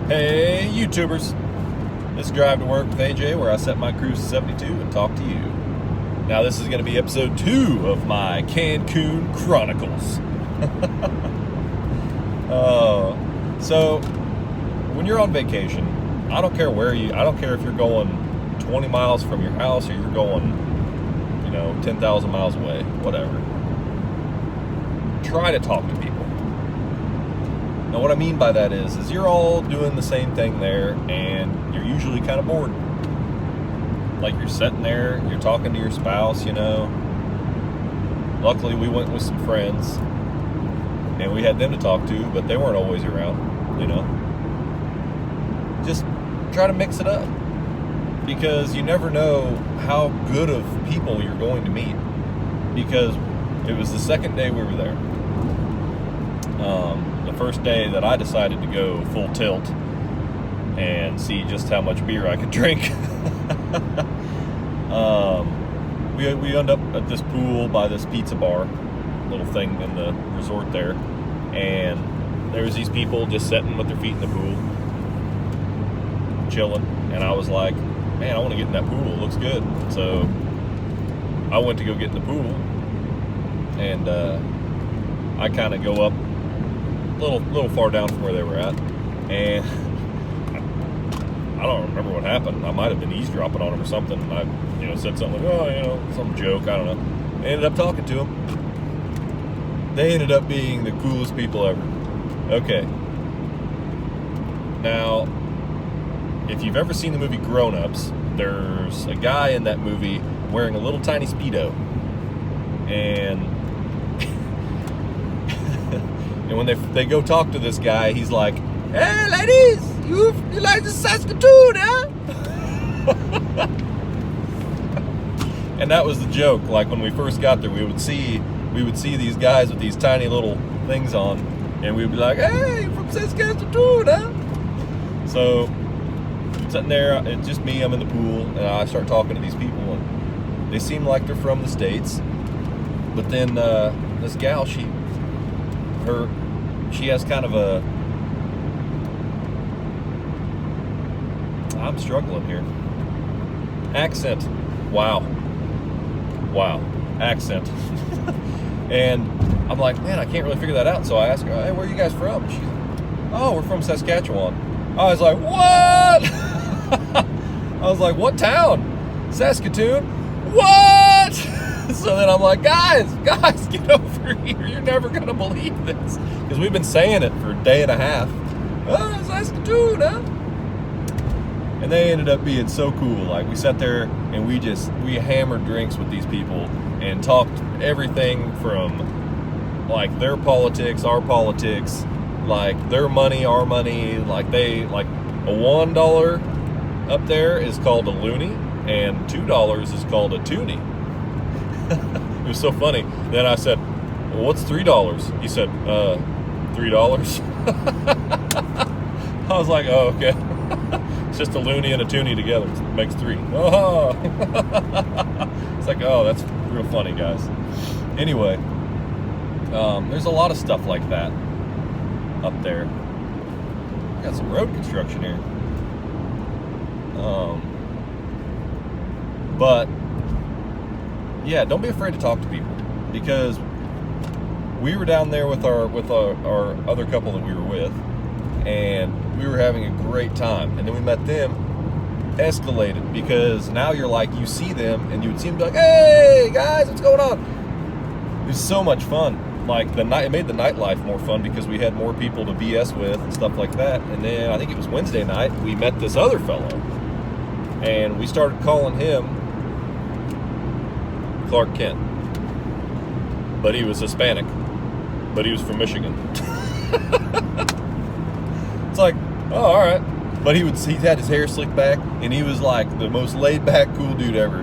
Hey, YouTubers. This is Drive to Work with AJ, where I set my cruise to 72 and talk to you. Now, this is going to be episode 2 of my Cancun Chronicles. So, when you're on vacation, I don't care if you're going 20 miles from your house or you're going, 10,000 miles away, whatever. Try to talk to people. Now, what I mean by that is you're all doing the same thing there, and you're usually kind of bored. Like, you're sitting there, you're talking to your spouse, Luckily, we went with some friends, and we had them to talk to, but they weren't always around, Just try to mix it up, because you never know how good of people you're going to meet, because it was the second day we were there. The first day that I decided to go full tilt and see just how much beer I could drink. We end up at this pool by this pizza bar, little thing in the resort there, and there was these people just sitting with their feet in the pool, chilling, and I was like, man, I want to get in that pool, it looks good. So I went to go get in the pool, and I kind of go up a little far down from where they were at, and I don't remember what happened. I might have been eavesdropping on them or something. I, said something like, some joke, I don't know. I ended up talking to them. They ended up being the coolest people ever. Okay. Now, if you've ever seen the movie Grown Ups, there's a guy in that movie wearing a little tiny Speedo. And and when they go talk to this guy, he's like, "Hey, ladies, you like the Saskatoon, huh?" And that was the joke. Like, when we first got there, we would see these guys with these tiny little things on, and we'd be like, "Hey, you from Saskatoon, huh?" So, sitting there, it's just me, I'm in the pool, and I start talking to these people, and they seem like they're from the States. But then this gal, she has kind of a, I'm struggling here, accent. Wow, accent. And I'm like, man, I can't really figure that out. So I asked her, "Hey, where are you guys from?" She's like, "Oh, we're from Saskatchewan." I was like, "What?" I was like, "What town?" "Saskatoon." "What?" So then I'm like, guys, get over here. You're never going to believe this. Because we've been saying it for a day and a half. "Oh, Saskatoon, huh?" And they ended up being so cool. Like, we sat there and we hammered drinks with these people and talked everything from, like, their politics, our politics, like, their money, our money. Like, a $1 up there is called a loonie, and $2 is called a toonie. It was so funny. Then I said, "Well, what's $3? He said, $3. I was like, "Oh, okay." It's just a loony and a toonie together. It makes 3. Oh. It's like, oh, that's real funny, guys. Anyway, there's a lot of stuff like that up there. Got some road construction here. But yeah, don't be afraid to talk to people, because we were down there with our other couple that we were with, and we were having a great time. And then we met them, escalated, because now you're like, you see them and you would see them be like, "Hey guys, what's going on?" It was so much fun. Like, it made the nightlife more fun because we had more people to BS with and stuff like that. And then I think it was Wednesday night, we met this other fellow, and we started calling him Clark Kent. But he was Hispanic, but he was from Michigan. It's like, oh, all right. But he had his hair slicked back, and he was like the most laid back, cool dude ever.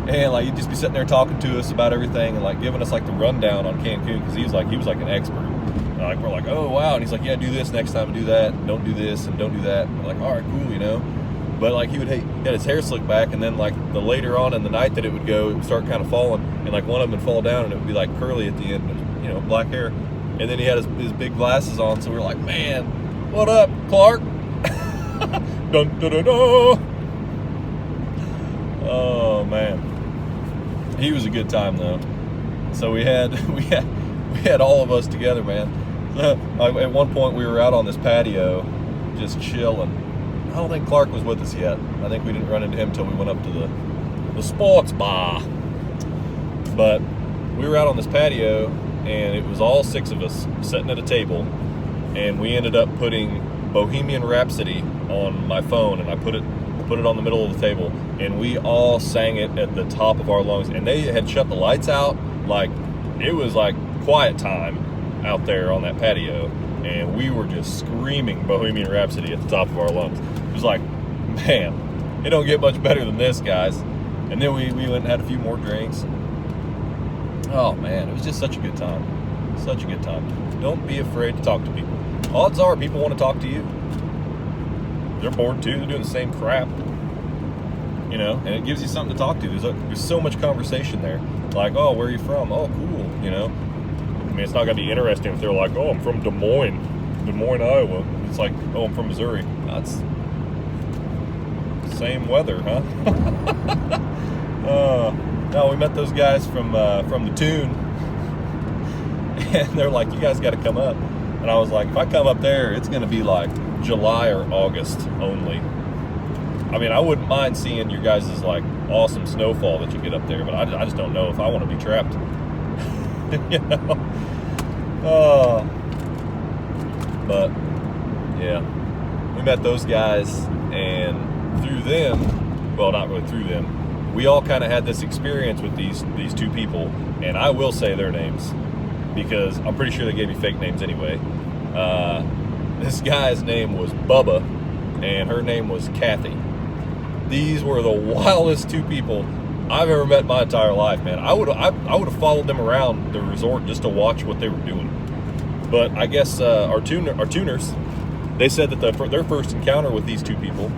And like, he'd just be sitting there talking to us about everything and like giving us like the rundown on Cancun, because he was like an expert. And like, we're like, oh wow, and he's like, yeah, do this next time and do that, and don't do this and don't do that. And we're like, all right, cool, But like, he had his hair slicked back, and then like the later on in the night that it would go, it would start kind of falling, and like one of them would fall down, and it would be like curly at the end, black hair. And then he had his big glasses on, so we're like, man, what up, Clark? Dun, dun, dun, dun. Oh man, he was a good time though. So we had all of us together, man. At one point we were out on this patio, just chilling. I don't think Clark was with us yet. I think we didn't run into him until we went up to the sports bar. But we were out on this patio, and it was all 6 of us sitting at a table, and we ended up putting Bohemian Rhapsody on my phone, and I put it on the middle of the table, and we all sang it at the top of our lungs. And they had shut the lights out, like it was like quiet time out there on that patio, and we were just screaming Bohemian Rhapsody at the top of our lungs. It was like, man, it don't get much better than this, guys. And then we went and had a few more drinks. Oh man, it was just such a good time. Such a good time. Don't be afraid to talk to people. Odds are people want to talk to you. They're bored too. They're doing the same crap. You know, and it gives you something to talk to. There's so much conversation there. Like, oh, where are you from? Oh, cool. You know, I mean, it's not going to be interesting if they're like, oh, I'm from Des Moines, Iowa. It's like, oh, I'm from Missouri. That's same weather, huh? No, we met those guys from the Tune, and they're like, you guys got to come up. And I was like, if I come up there, it's going to be like July or August only. I mean, I wouldn't mind seeing your guys' like awesome snowfall that you get up there, but I just don't know if I want to be trapped. You know? But yeah, we met those guys, and through them, well, not really through them, we all kind of had this experience with these 2 people, and I will say their names because I'm pretty sure they gave me fake names anyway. This guy's name was Bubba, and her name was Kathy. These were the wildest 2 people I've ever met in my entire life, man. I would have followed them around the resort just to watch what they were doing. But I guess our tuners, they said that their first encounter with these 2 people,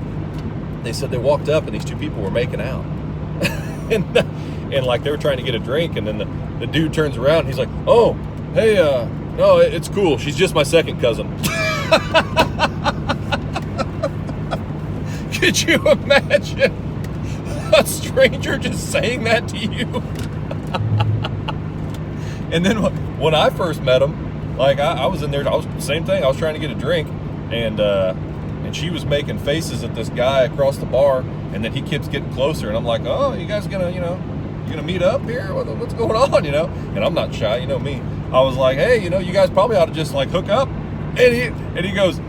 they said they walked up and these 2 people were making out. and like they were trying to get a drink, and then the dude turns around and he's like, oh, hey, no, it's cool. She's just my second cousin. Could you imagine a stranger just saying that to you? And then when I first met him, like I was in there, same thing. I was trying to get a drink, and she was making faces at this guy across the bar, and then he keeps getting closer, and I'm like, oh, you guys gonna meet up here? What's going on, you know? And I'm not shy, you know me. I was like, hey, you know, you guys probably ought to just like hook up. And he goes,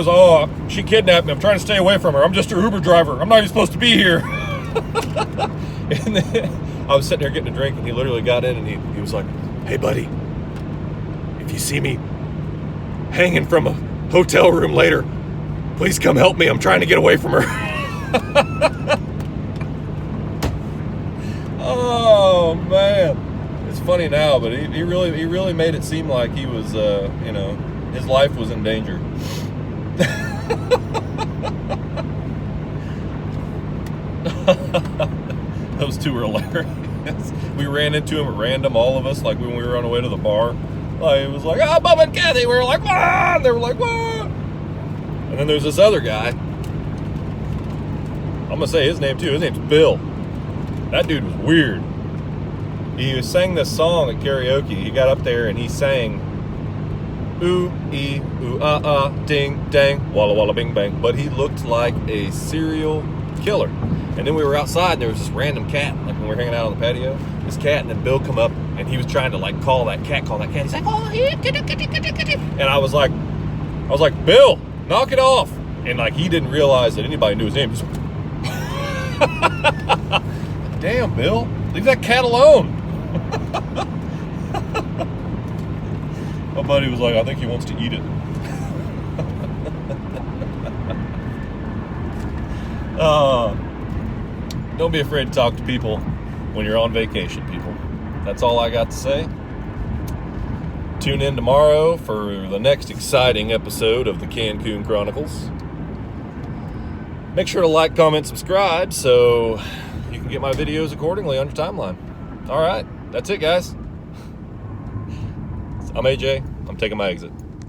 oh, she kidnapped me. I'm trying to stay away from her. I'm just her Uber driver. I'm not even supposed to be here. And then I was sitting there getting a drink, and he literally got in, and he was like, hey, buddy, if you see me hanging from a hotel room later, please come help me. I'm trying to get away from her. Oh, man. It's funny now, but he really made it seem like he was, you know, his life was in danger. Those 2 were hilarious. We ran into him at random, all of us, like when we were on the way to the bar. Like, it was like, oh, Bubba and Kathy. We were like, "Wah!" They were like, "Wah!" And then there's this other guy. I'm going to say his name too. His name's Bill. That dude was weird. He sang this song at karaoke. He got up there and he sang, ooh, ee, ooh, ding, dang, walla, walla, bing, bang. But he looked like a serial killer. And then we were outside, and there was this random cat, like when we were hanging out on the patio, this cat, and then Bill come up, and he was trying to like call that cat. He's like, oh, yeah, and I was like, Bill, knock it off. And like, he didn't realize that anybody knew his name. He's like, damn, Bill, leave that cat alone. My buddy was like, I think he wants to eat it. Don't be afraid to talk to people when you're on vacation, people. That's all I got to say. Tune in tomorrow for the next exciting episode of the Cancun Chronicles. Make sure to like, comment, subscribe so you can get my videos accordingly on your timeline. All right, that's it, guys. I'm AJ. I'm taking my exit.